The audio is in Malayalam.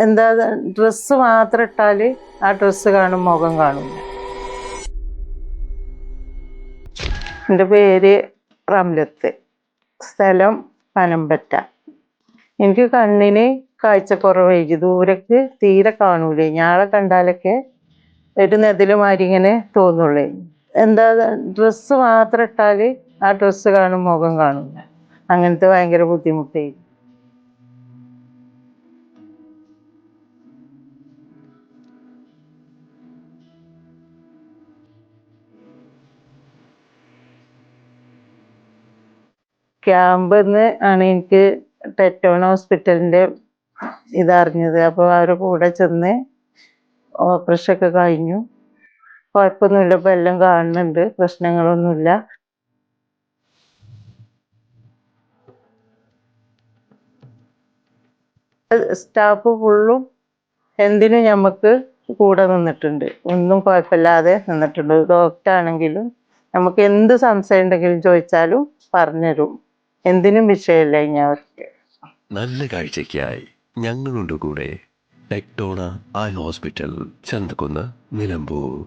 എന്താ ഡ്രസ്സ് മാത്രം ഇട്ടാൽ ആ ഡ്രസ്സ് കാണും, മുഖം കാണില്ല. എൻ്റെ പേര് റംലത്ത്, സ്ഥലം പനമ്പറ്റ. എനിക്ക് കണ്ണിന് കാഴ്ചക്കുറവായി, ദൂരക്ക് തീരെ കാണൂലേ. ഞാളെ കണ്ടാലൊക്കെ ഒരു നെതിലുമാരി ഇങ്ങനെ തോന്നുള്ളേ. എന്താ ഡ്രസ്സ് മാത്രം ഇട്ടാൽ ആ ഡ്രസ്സ് കാണും, മുഖം കാണില്ല. അങ്ങനത്തെ ഭയങ്കര ബുദ്ധിമുട്ടായി. ക്യാമ്പിന്ന് ആണ് എനിക്ക് ടെറ്റോൺ ഹോസ്പിറ്റലിൻ്റെ ഇതറിഞ്ഞത്. അപ്പോൾ അവരുടെ കൂടെ ചെന്ന് ഓപ്പറേഷൻ ഒക്കെ കഴിഞ്ഞു. കുഴപ്പമൊന്നുമില്ല, ഇപ്പം എല്ലാം കാണുന്നുണ്ട്, പ്രശ്നങ്ങളൊന്നുമില്ല. സ്റ്റാഫ് ഫുള്ളും എന്തിനും നമുക്ക് കൂടെ നിന്നിട്ടുണ്ട്, ഒന്നും കുഴപ്പമില്ലാതെ നിന്നിട്ടുണ്ട്. ഡോക്ടറാണെങ്കിലും നമുക്ക് എന്ത് സംശയം ഉണ്ടെങ്കിലും ചോദിച്ചാലും പറഞ്ഞുതരും, എന്തിനും വിഷയമില്ല. അവർക്ക് നല്ല കാഴ്ചയ്ക്കായി ഞങ്ങളുണ്ട് കൂടെ. ടെക്ടോണ ഐ ഹോസ്പിറ്റൽ, ചന്തക്കുന്ന്, നിലമ്പൂർ.